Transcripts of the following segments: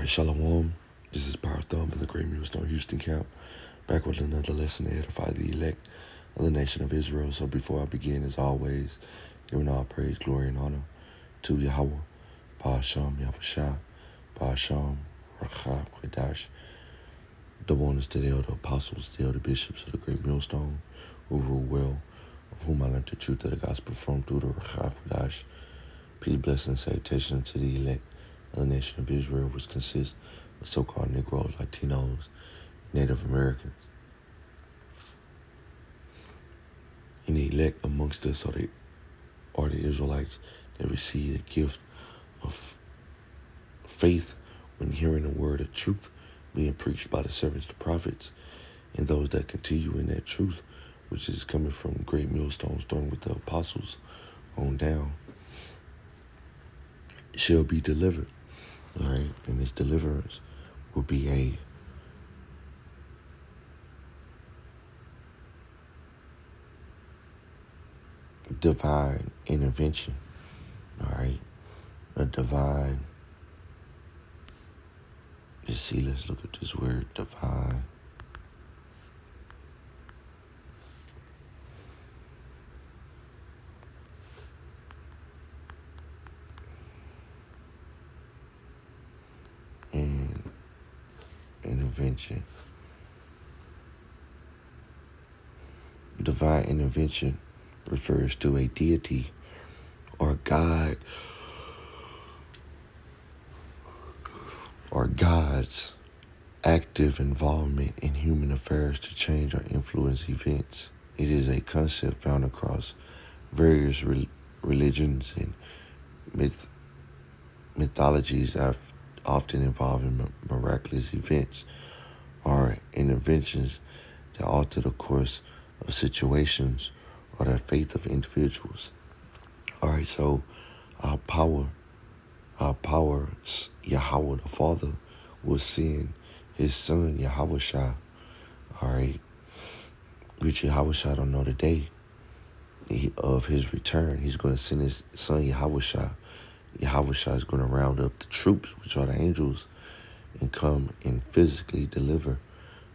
right, Shalom. This is Power Thumb in the Great Millstone Houston Camp, back with another lesson to edify the elect of the nation of Israel. So before I begin, as always, giving all praise, glory, and honor to Yahweh, Ba'asham, Yahushua, Ba'asham, Rachab, Kedash, the ones to the elder apostles, the elder bishops of the Great Millstone, who rule well, of whom I learned the truth of the gospel from through the Rachab, Kedash. Peace, blessing, and salutation to the elect of the nation of Israel, which consists of so-called Negroes, Latinos, Native Americans. And the elect amongst us are the Israelites that receive the gift of faith when hearing the word of truth being preached by the servants, the prophets, and those that continue in that truth, which is coming from Great Millstone, starting with the apostles on down, shall be delivered. All right, and this deliverance will be a divine intervention. All right, a divine. Let's look at this word, divine. And intervention. Divine intervention refers to a deity or God or God's active involvement in human affairs to change or influence events. It is a concept found across various religions and mythologies, often involving miraculous events or interventions that alter the course of situations or the faith of individuals. All right, so our power, Yahweh the Father will send his son Yahushua. All right, which Yahushua don't know the day of his return. He's going to send his son Yahushua. Yahushua is going to round up the troops, which are the angels, and come and physically deliver,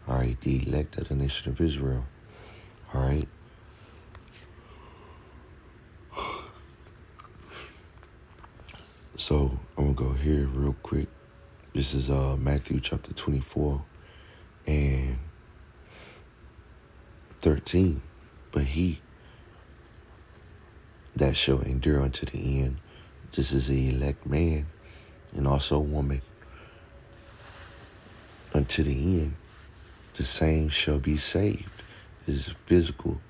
all right, the elect of the nation of Israel. All right. So I'm going to go here real quick. This is Matthew chapter 24 and 13. But he that shall endure unto the end, this is the elect man and also woman, unto the end, the same shall be saved. This is physical,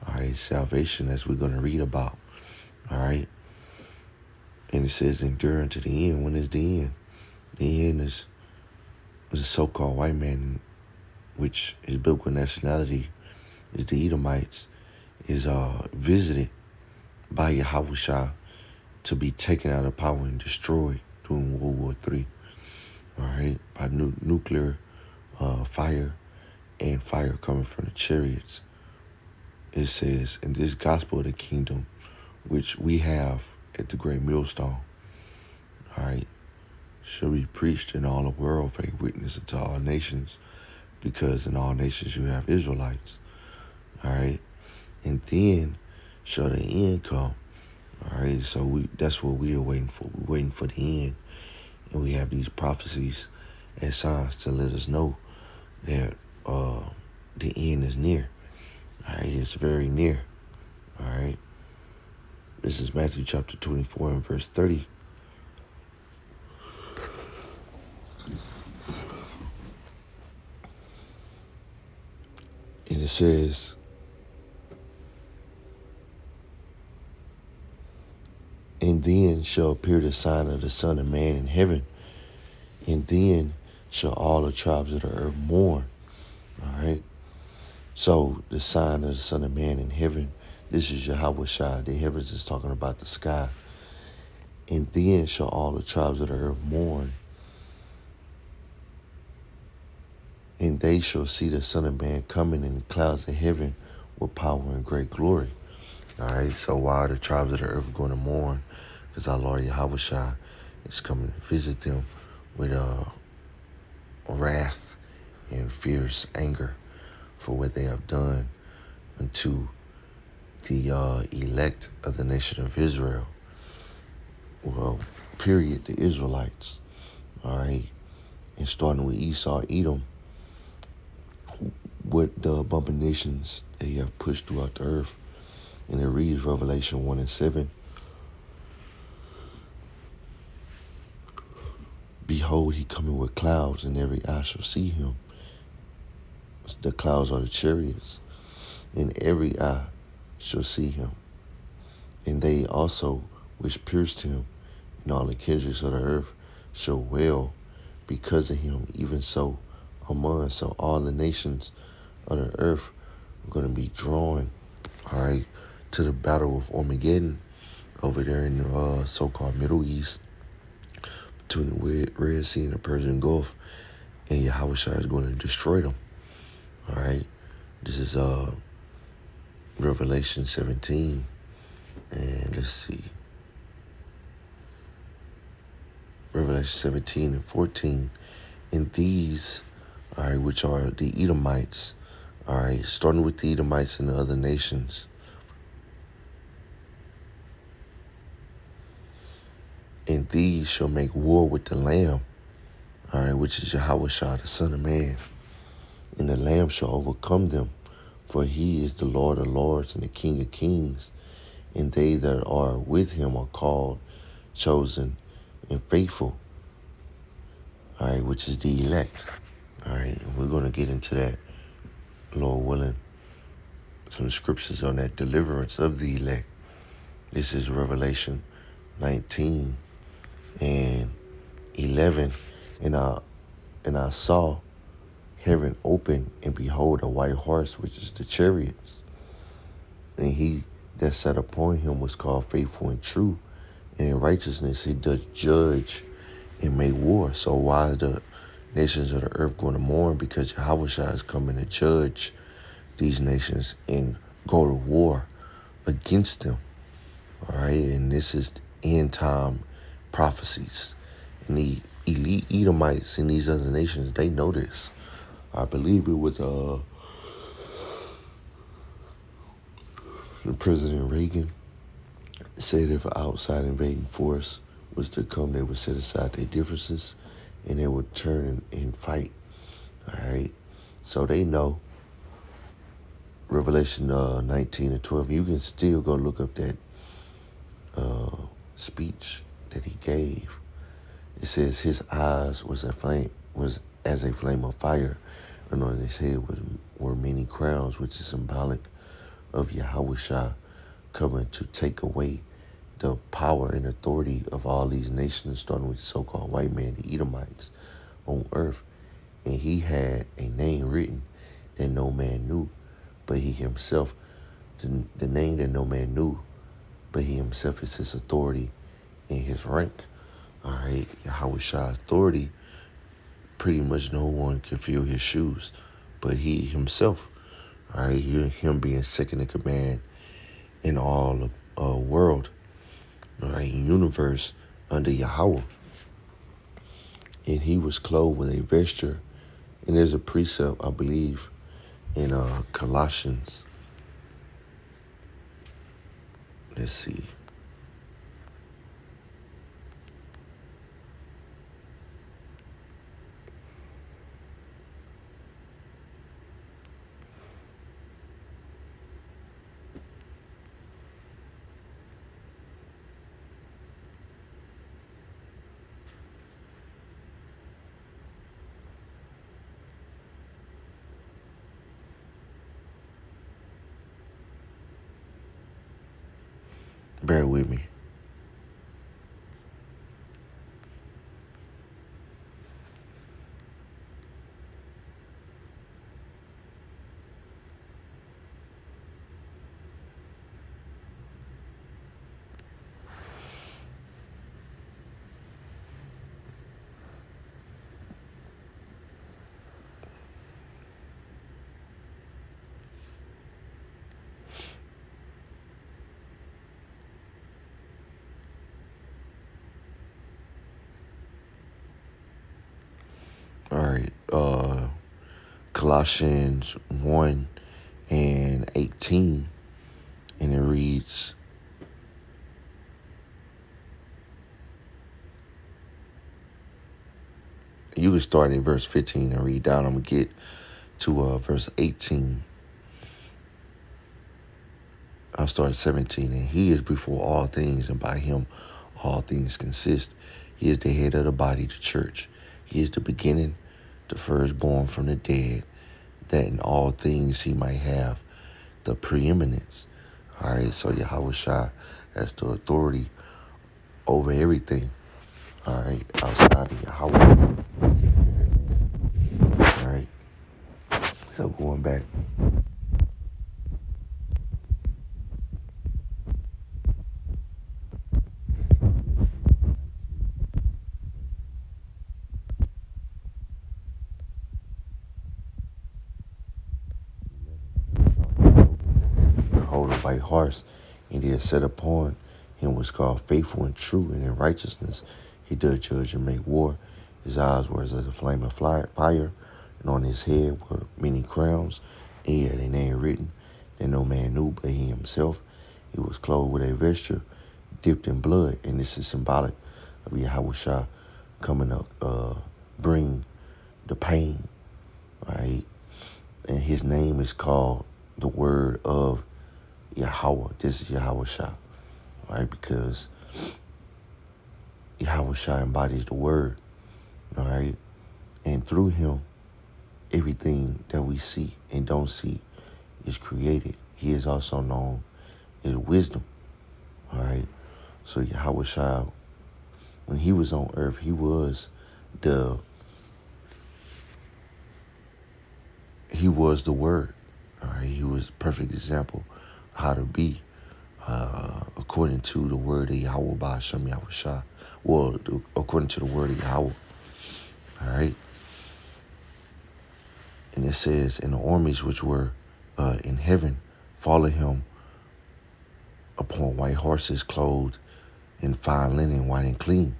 all right, salvation, as we're going to read about, all right. And it says endure unto the end. When is the end? The end is a so-called white man, which his biblical nationality is the Edomites, is visited by Yahushua to be taken out of power and destroyed during World War III. All right, by nuclear fire and fire coming from the chariots. It says, in this gospel of the kingdom, which we have at the Great Millstone, all right, shall be preached in all the world for a witness unto all nations, because in all nations you have Israelites, all right, and then shall the end come, all right. So that's what we are waiting for. We're waiting for the end, and we have these prophecies and signs to let us know that the end is near. All right, it's very near. All right. This is Matthew chapter 24 and verse 30. And it says, and then shall appear the sign of the Son of Man in heaven, and then shall all the tribes of the earth mourn. All right. So the sign of the Son of Man in heaven, this is Yahushua. The heavens is talking about the sky. And then shall all the tribes of the earth mourn, and they shall see the Son of Man coming in the clouds of heaven with power and great glory. All right, so why are the tribes of the earth going to mourn? Because our Lord Yahushua is coming to visit them with wrath and fierce anger for what they have done unto the elect of the nation of Israel. Well, period, the Israelites. All right. And starting with Esau, Edom, what the abominations they have pushed throughout the earth. And it reads Revelation 1 and 7. Behold, he coming with clouds, and every eye shall see him. The clouds are the chariots, and every eye shall see him. And they also which pierced him, and all the kindreds of the earth shall wail because of him, even so among. So all the nations of the earth are going to be drawn, all right, to the battle of Armageddon over there in the so-called Middle East, between the Red Sea and the Persian Gulf, and Yahushua is going to destroy them. All right, this is Revelation 17, and let's see, Revelation 17 and 14. And these, all right, which are the Edomites, all right, starting with the Edomites and the other nations. And these shall make war with the Lamb, all right, which is Yahushua, the Son of Man. And the Lamb shall overcome them, for he is the Lord of lords and the King of kings. And they that are with him are called, chosen, and faithful, all right, which is the elect. All right, and we're going to get into that, Lord willing, some scriptures on that deliverance of the elect. This is Revelation 19 and 11. And I saw heaven open, and behold, a white horse, which is the chariots. And he that sat upon him was called Faithful and True. And in righteousness he does judge and make war. So why is the nations of the earth going to mourn? Because Yahushua is coming to judge these nations and go to war against them. All right, and this is end time prophecies. And the elite Edomites in these other nations, they know this. I believe it was President Reagan said if an outside invading force was to come, they would set aside their differences and they would turn and fight. All right, so they know. Revelation 19 and 12. You can still go look up that speech that he gave. It says his eyes was as a flame of fire, and on his head were many crowns, which is symbolic of Yahushua coming to take away the power and authority of all these nations, starting with the so-called white man, the Edomites, on earth. And he had a name written that no man knew, but he himself, the name that no man knew, but he himself is his authority and his rank. All right, Yahushua's authority, pretty much no one can fill his shoes, but he himself. All right, him being second in command in all of world, all right, universe under Yahweh. And he was clothed with a vesture, and there's a precept, I believe, in Colossians. Let's see. Bear with me. right. Colossians 1 and 18, and it reads, you can start at verse 15 and read down. I'm going to get to verse 18. I'll start at 17. And he is before all things, and by him all things consist. He is the head of the body, the church. He is the beginning, the firstborn from the dead, that in all things he might have the preeminence. All right, so Yahweh Shai has the authority over everything. All right, outside of Yahweh. All right, so going back. Hold a white horse, and he had set upon him was called faithful and true, and in righteousness he doth judge and make war. His eyes were as a flame of fire, and on his head were many crowns, and he had a name written that no man knew but he himself. He was clothed with a vesture dipped in blood, and this is symbolic of Yahweh Shai coming up, bring the pain, right? And his name is called the Word of Yahweh. This is Yahweh Shai, right? Because Yahweh Shai embodies the Word, all right? And through him, everything that we see and don't see is created. He is also known as wisdom, all right? So Yahweh Shai, when he was on earth, he was the Word, all right? He was a perfect example of how to be according to the word of Yahweh Ba'ashem Yahweh Shai. Well, according to the word of Yahweh, all right? And it says, and the armies which were in heaven followed him upon white horses, clothed in fine linen, white and clean.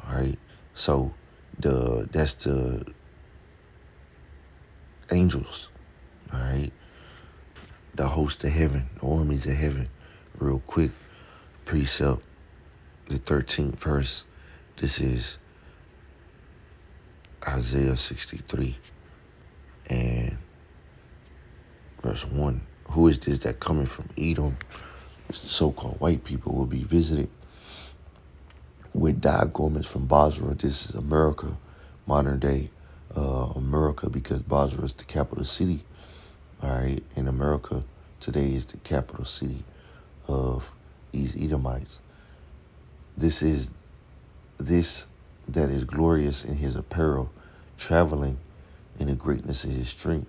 All right. So that's the angels. All right. The host of heaven, the armies of heaven. Real quick, precept, the 13th verse. This is Isaiah 63 and verse 1. Who is this that coming from Edom? So-called white people will be visited with dyed garments from Basra. This is America, modern day America, because Basra is the capital city. All right, and America today is the capital city of these Edomites. This that is glorious in his apparel, traveling in the greatness of his strength.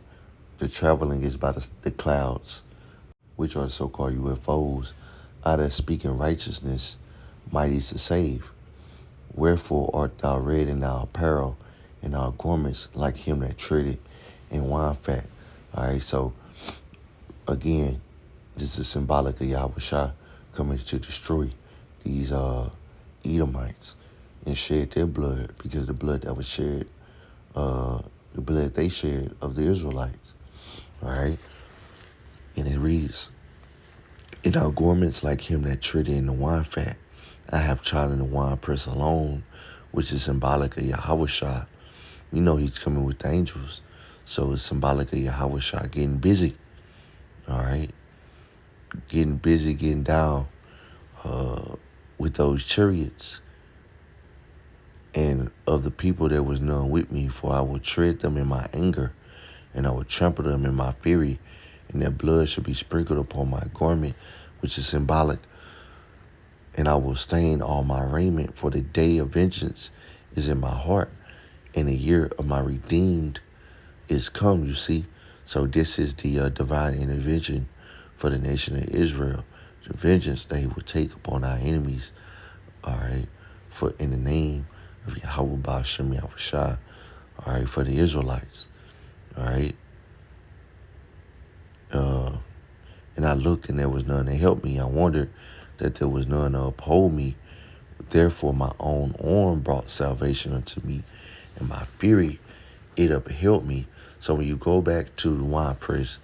The traveling is by the clouds, which are the so-called UFOs, out of speaking righteousness, mighty to save. Wherefore art thou red in thy apparel, and thy garments like him that treaded in wine fat. All right, so again, this is symbolic of Yahweh Shai coming to destroy these Edomites and shed their blood, because the blood that was shed, the blood they shed of the Israelites. All right, and it reads, in our garments like him that treaded in the wine fat. I have trodden the wine press alone, which is symbolic of Yahweh Shai. You know he's coming with the angels. So it's symbolic of Yahweh Shai getting busy. All right? Getting busy, getting down with those chariots. And of the people there was none with me, for I will tread them in my anger, and I will trample them in my fury, and their blood shall be sprinkled upon my garment, which is symbolic. And I will stain all my raiment, for the day of vengeance is in my heart, and the year of my redeemed is come, you see. So this is the divine intervention for the nation of Israel, the vengeance that he will take upon our enemies, all right, for in the name of Yahweh Ba'ashem Yahweh Shai, all right, for the Israelites, all right. And I looked, and there was none to help me. I wondered that there was none to uphold me. Therefore my own arm brought salvation unto me, and my fury it upheld me. So when you go back to the wine press,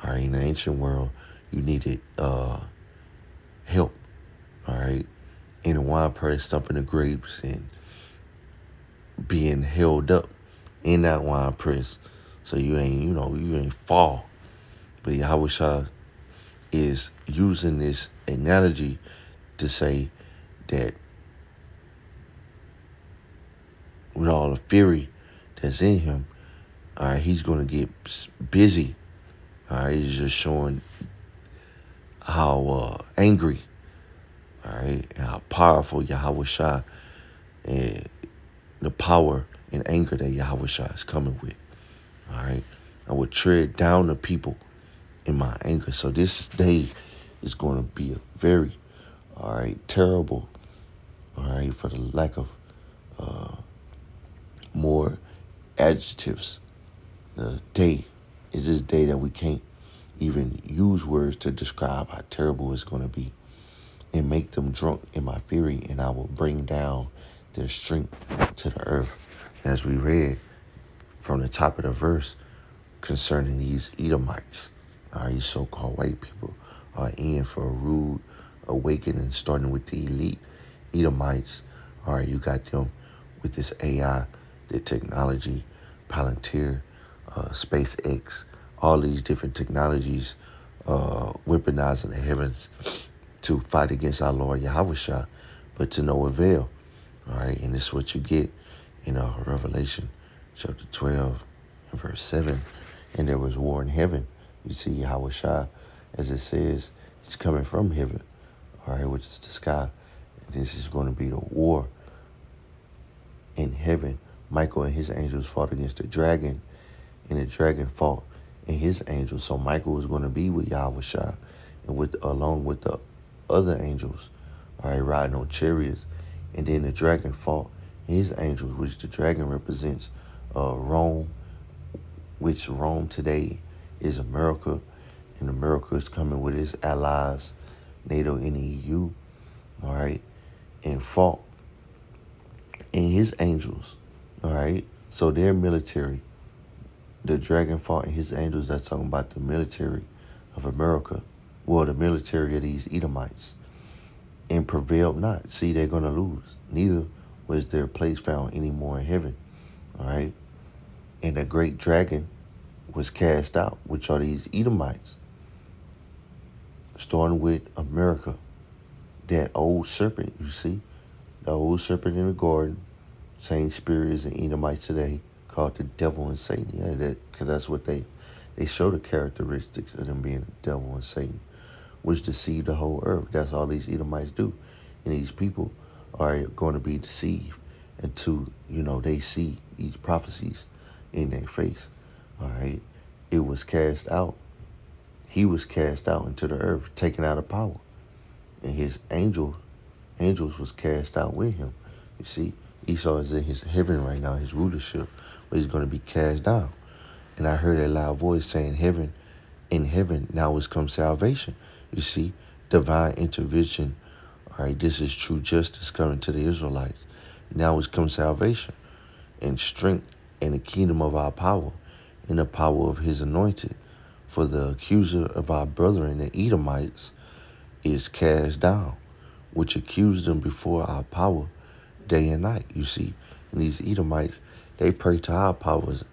all right, in the ancient world, you needed help, all right, in the wine press, stumping the grapes and being held up in that wine press, so you ain't fall. But Yahweh is using this analogy to say that with all the fury that's in him, all right, he's gonna get busy. All right, he's just showing how angry, all right, and how powerful Yahweh Shah and the power and anger that Yahweh Shah is coming with. All right, I would tread down the people in my anger. So this day is going to be a very, all right, terrible, all right, for the lack of more adjectives. The day is this day that we can't even use words to describe how terrible it's going to be, and make them drunk in my fury, and I will bring down their strength to the earth. As we read from the top of the verse concerning these Edomites, all right, these so-called white people are in for a rude awakening, starting with the elite Edomites. All right, you got them with this AI, the technology, Palantir, SpaceX, all these different technologies weaponizing the heavens to fight against our Lord Yahweh Shah, but to no avail. All right, and this is what you get in Revelation chapter 12 and verse 7. And there was war in heaven. You see Yahweh Shah, as it says, he's coming from heaven, all right, which is the sky. And this is going to be the war in heaven. Michael and his angels fought against the dragon, and the dragon fought and his angels. So Michael was going to be with Yahweh Shah, and along with the other angels, all right, riding on chariots. And then the dragon fought his angels, which the dragon represents Rome, which Rome today is America, and America is coming with its allies, NATO and the EU, all right, and fought and his angels, all right. So their military, the dragon fought and his angels. That's talking about the military of America, well, the military of these Edomites, and prevailed not. See, they're going to lose. Neither was their place found anymore in heaven, all right. And the great dragon was cast out, which are these Edomites, starting with America. That old serpent, you see, the old serpent in the garden, same spirit as the Edomites today, called the devil and Satan. Yeah, because that's what they show, the characteristics of them being the devil and Satan, which deceive the whole earth. That's all these Edomites do. And these people are going to be deceived until, they see these prophecies in their face. All right. It was cast out. He was cast out into the earth, taken out of power. And his angels was cast out with him. You see, Esau is in his heaven right now, his rulership, but he's going to be cast down. And I heard a loud voice saying, in heaven now has come salvation. You see, divine intervention. All right, this is true justice coming to the Israelites. Now has come salvation and strength and the kingdom of our power and the power of his anointed. For the accuser of our brethren, the Edomites, is cast down, which accused them before our power day and night. You see, and these Edomites, they pray to our powers,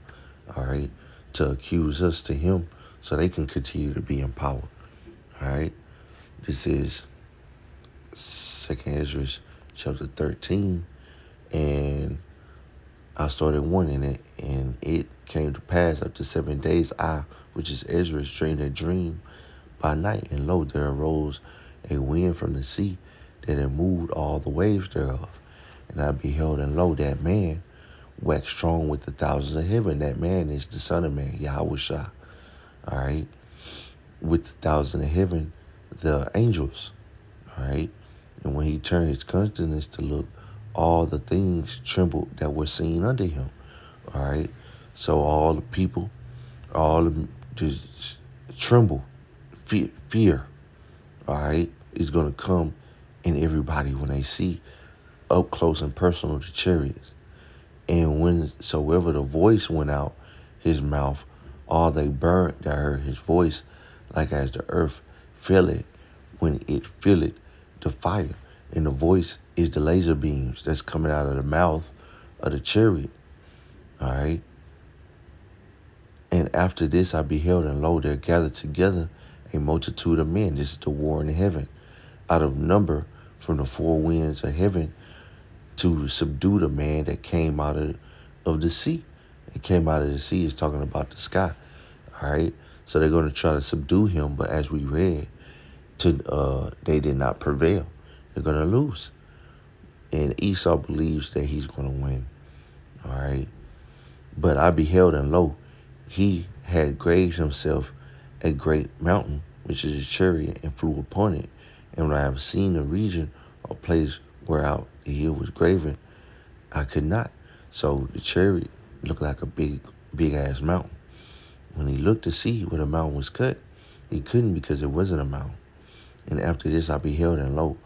all right, to accuse us to him so they can continue to be in power. All right. This is 2nd Ezra chapter 13, and I started 1 in it, and it came to pass after 7 days, I, which is Ezra, dreamed a dream by night, and lo, there arose a wind from the sea that had moved all the waves thereof. And I beheld, and lo, that man waxed strong with the thousands of heaven. That man is the Son of Man, Yahweh Shah. All right. With the thousands of heaven, the angels. All right. And when he turned his countenance to look, all the things trembled that were seen under him. All right. So all the people, all of them just tremble. Fear. All right. Is going to come in everybody when they see up close and personal the chariots And whensoever the voice went out his mouth, all they burnt that heard his voice, like as the earth feel it when it feel it the fire. And the voice is the laser beams that's coming out of the mouth of the chariot. All right. And after this I beheld, and lo, there gathered together a multitude of men. This is the war in heaven, out of number from the four winds of heaven, to subdue the man that came out of the sea. It came out of the sea is talking about the sky. All right. So they're going to try to subdue him, but as we read, they did not prevail. They're going to lose. And Esau believes that he's going to win. All right. But I beheld, and lo, he had graved himself a great mountain, which is his chariot, and flew upon it. And when I have seen the region or place whereout the hill was graven, I could not. So the chariot looked like a big ass mountain. When he looked to see where the mountain was cut, he couldn't, because it wasn't a mountain. And after this I beheld, and lo,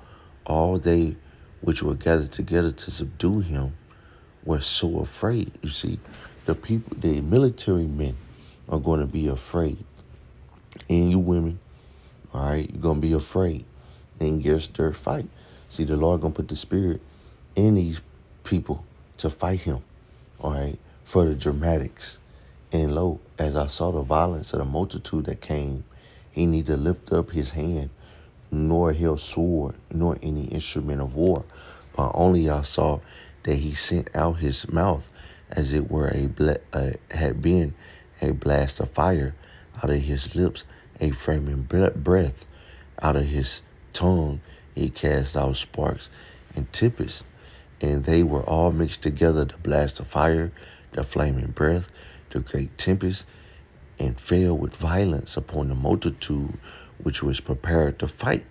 all they which were gathered together to subdue him were so afraid. You see, the military men are going to be afraid. And you women, all right, you're going to be afraid. And get stir fight. See, the Lord going to put the spirit in these people to fight him, all right, for the dramatics. And lo, as I saw the violence of the multitude that came, he neither lift up his hand, nor held sword, nor any instrument of war. But only I saw that he sent out his mouth as it were had been a blast of fire, out of his lips a flaming breath, out of his tongue he cast out sparks and tempests, and they were all mixed together, the blast of fire, the flaming breath, the great tempest, and fell with violence upon the multitude which was prepared to fight.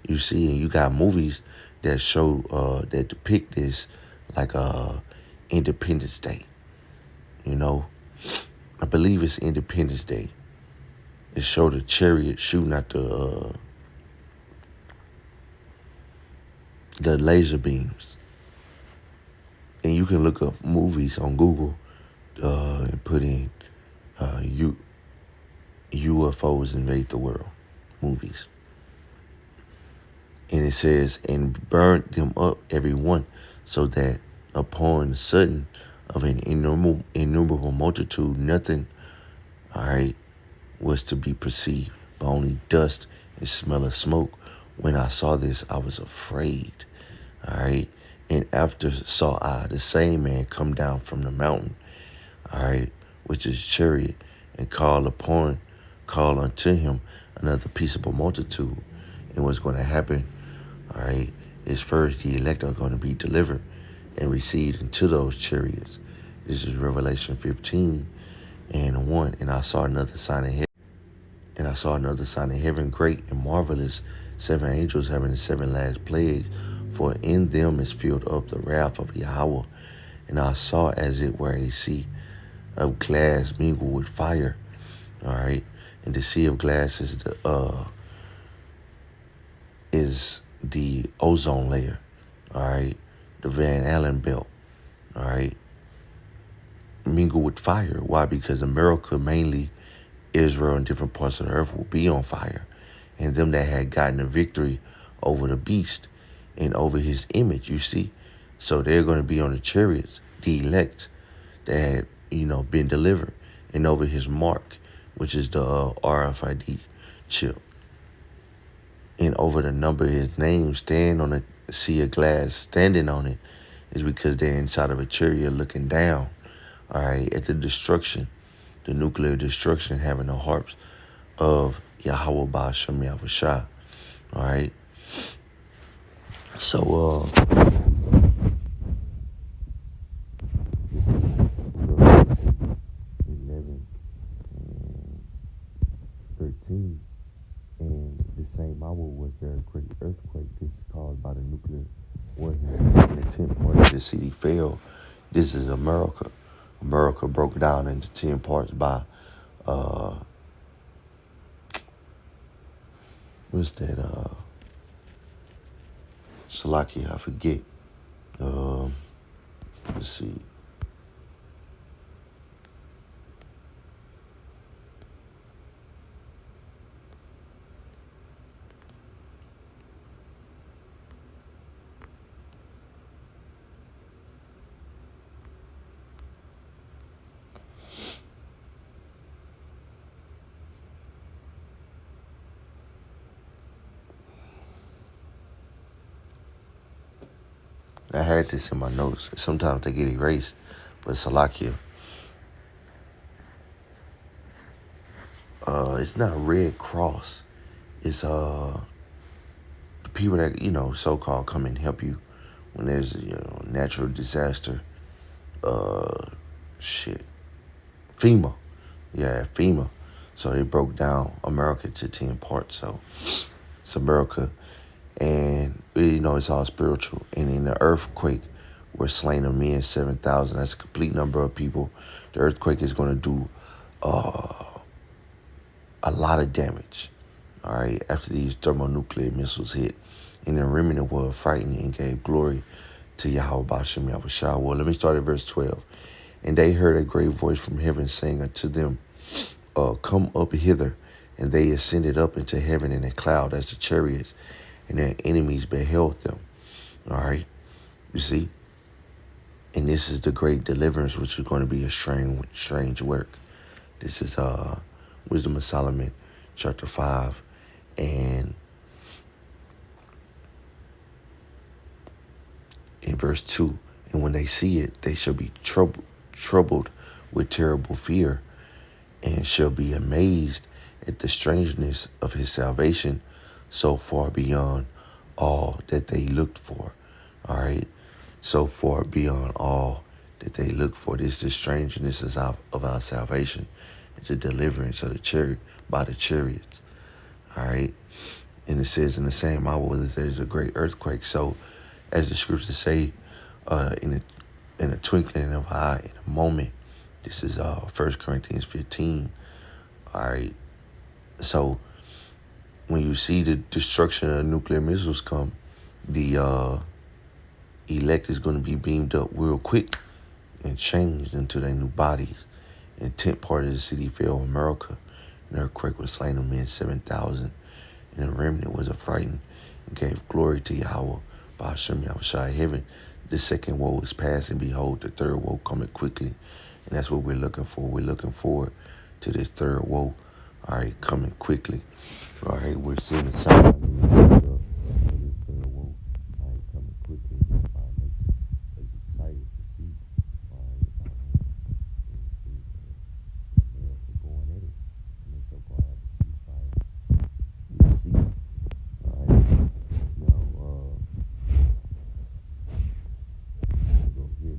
You see, and you got movies that show that depict this like Independence Day. You know, I believe it's Independence Day. It showed a chariot shooting at the laser beams. And you can look up movies on Google and put in UFOs invade the world movies. And it says, and burnt them up every one, so that upon the sudden of an innumerable multitude, nothing, all right, was to be perceived, but only dust and smell of smoke. When I saw this, I was afraid, all right. And after saw I the same man come down from the mountain, all right, which is chariot, and call unto him another peaceable multitude. And what's going to happen, all right, is first the elect are going to be delivered and received into those chariots. This is Revelation 15:1. And I saw another sign in heaven. And I saw another sign in heaven, great and marvelous, 7 angels having the 7 last plagues, for in them is filled up the wrath of Yahweh. And I saw as it were a sea of glass mingled with fire. All right. And the sea of glass is the ozone layer. All right. The Van Allen belt. All right. Mingled with fire. Why? Because America, mainly Israel and different parts of the earth, will be on fire. And them that had gotten a victory over the beast and over his image, you see. So they're going to be on the chariots, the elect that had, been delivered, and over his mark, which is the RFID chip. And over the number of his name stand on a sea of glass, standing on it, is because they're inside of a chariot looking down, all right, at the destruction, the nuclear destruction, having the harps of Yahweh Ba'ashem Yahushua. All right. So, 11 and 13. And the same hour was there a great earthquake. This is caused by the nuclear warhead. And the 10th part of the city fell. This is America. America broke down into 10 parts by what's that? Salaki, I forget. Let's see. I had this in my notes. Sometimes they get erased, but Salakia. It's not Red Cross. It's the people that so called come and help you when there's a natural disaster. Uh, shit. FEMA. Yeah, FEMA. So they broke down America to 10 parts. So it's America. And it's all spiritual. And in the earthquake, where slain of men 7,000. That's a complete number of people. The earthquake is going to do uh, a lot of damage. All right, after these thermonuclear missiles hit, and the remnant were frightened and gave glory to Yahweh Bashem Yahushua. Well, let me start at verse 12. And they heard a great voice from heaven saying unto them, come up hither. And they ascended up into heaven in a cloud as the chariots, and their enemies beheld them. All right, you see? And this is the great deliverance, which is going to be a strange work. This is Wisdom of Solomon, chapter 5. And in verse 2, and when they see it, they shall be troubled with terrible fear, and shall be amazed at the strangeness of his salvation, so far beyond all that they looked for. All right, so far beyond all that they looked for. This is the strangeness of our salvation. It's a deliverance of the chariot by the chariots. All right, and it says in the same hour that there's a great earthquake. So, as the scriptures say, in a twinkling of an eye, in a moment. This is 1 Corinthians 15. All right. So when you see the destruction of nuclear missiles come, the elect is going to be beamed up real quick and changed into their new bodies. And the 10th part of the city fell, America. An earthquake was slain of men 7,000. And the remnant was affrighted and gave glory to Yahweh by Hashem Yahushua. Heaven, the second woe is past, and behold, the third woe cometh quickly. And that's what we're looking for. We're looking forward to this third woe, all right, coming quickly. All right, we're seeing the signs of this third woe, all right, coming quickly. That's why it makes us excited to see, all right, America going at it. And they so-called have a ceasefire. You see, all right, go here.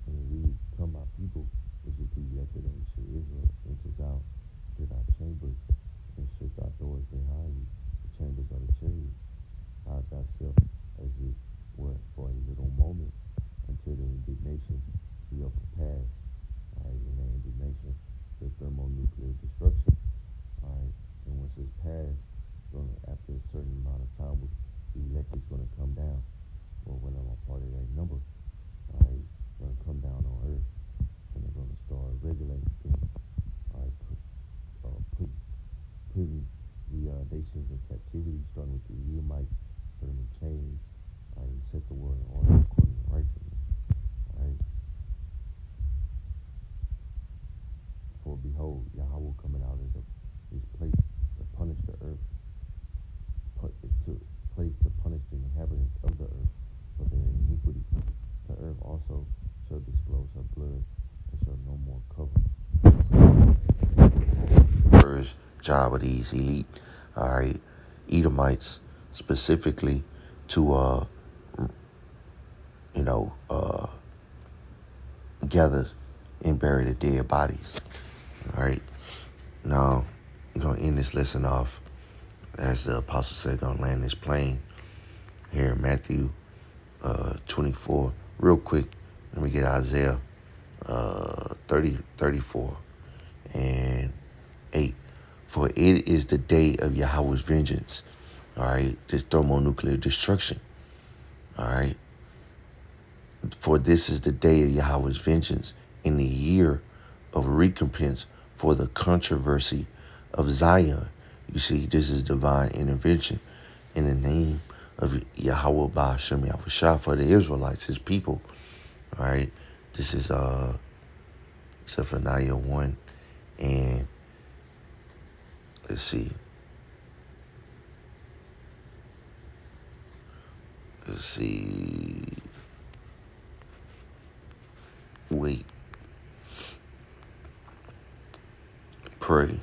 And it reads, come my people, which is the elected of Israel, enters out to thy chambers, and shut thy doors behind you, the chambers of the chariots. Hide thyself as it were for a little moment, until the indignation be overpassed. All right, and the indignation, the thermonuclear destruction. All right, and once it's passed, after a certain amount of time, the elect is going to come down. Well, when I'm a part of that number, all right, going to come down on earth, and they're going to start regulating things. All right, putting the nations in captivity, starting with the Edomites, put them in chains. All right, and set the world in order according to righteousness. All right. For behold, Yahweh coming out of his place to punish the earth, to punish the inhabitants of the earth for their iniquity. The earth also shall disclose her blood, and shall no more cover. First job of these elite, all right, Edomites, specifically to gather and bury the dead bodies. All right. Now, I'm gonna end this lesson off, as the apostle said, gonna land this plane here in Matthew 24. Real quick, let me get Isaiah 34 and 8. For it is the day of Yahweh's vengeance. All right, this thermonuclear destruction. All right. For this is the day of Yahweh's vengeance, in the year of recompense for the controversy of Zion. You see, this is divine intervention in the name of Yahweh Ba'ashem Yahushua for the Israelites, his people. All right, this is Zephaniah 1, and let's see, Let's see. Wait. Pray.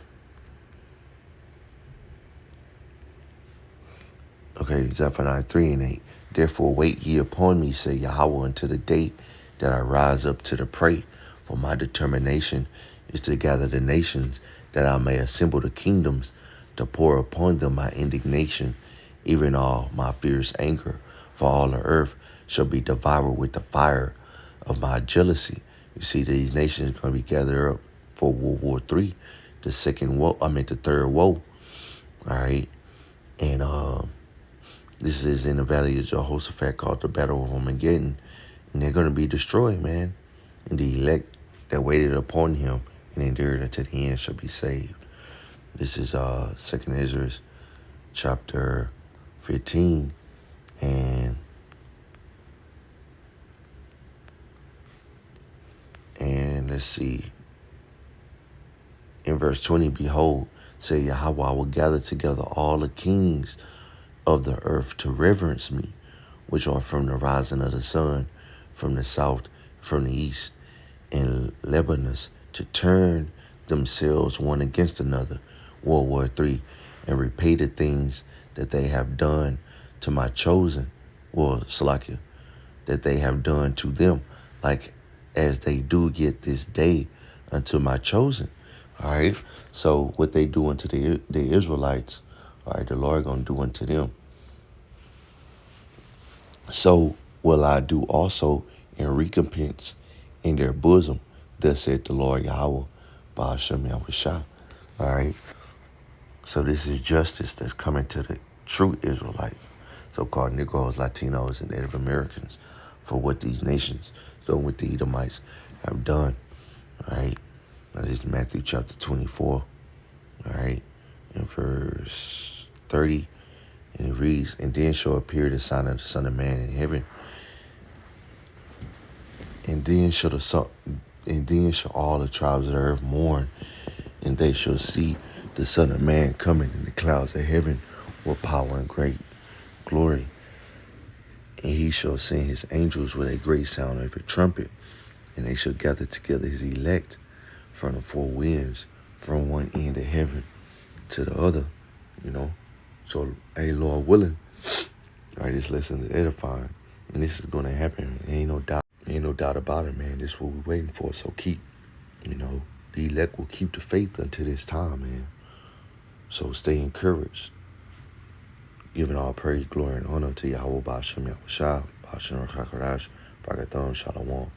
Okay, Zephaniah 3 and 8. Therefore wait ye upon me, say Yahweh, until the day that I rise up to the prey. For my determination is to gather the nations, that I may assemble the kingdoms, to pour upon them my indignation, even all my fierce anger. For all the earth shall be devoured with the fire of my jealousy. You see, these nations are going to be gathered up for World War III, the third woe. All right, and this is in the valley of Jehoshaphat, called the Battle of Armageddon. And they're going to be destroyed, man. And the elect that waited upon him and endured unto the end shall be saved. This is 2nd Ezra chapter 15. And let's see. In verse 20, behold, say Yahweh, I will gather together all the kings of the earth to reverence me, which are from the rising of the sun, from the south, from the east, and Lebanus, to turn themselves one against another, World War III, and repay the things that they have done to my chosen, Salakia, that they have done to them, like as they do yet this day unto my chosen. All right. So what they do unto the Israelites, all right, the Lord gonna do unto them. So will I do also in recompense in their bosom, thus said the Lord Yahweh, Ba'ashem Yahushua. All right. So this is justice that's coming to the true Israelites, so-called Negroes, Latinos, and Native Americans, for what these nations, so what the Edomites have done. All right. Now this is Matthew chapter 24. All right. In verse 30. And it reads, and then shall appear the sign of the Son of Man in heaven. And then shall all the tribes of the earth mourn, and they shall see the Son of Man coming in the clouds of heaven with power and great glory. And he shall send his angels with a great sound of a trumpet, and they shall gather together his elect from the four winds, from one end of heaven to the other. So, hey, Lord willing, all right, this lesson is edifying, and this is going to happen. Ain't no doubt about it, man. This is what we're waiting for. So keep, the elect will keep the faith until this time, man. So stay encouraged. Giving all praise, glory, and honor to Yahweh, Ba'ashem Yahushua, Ba'ashem Rakakarash, Bragathon, Shalom.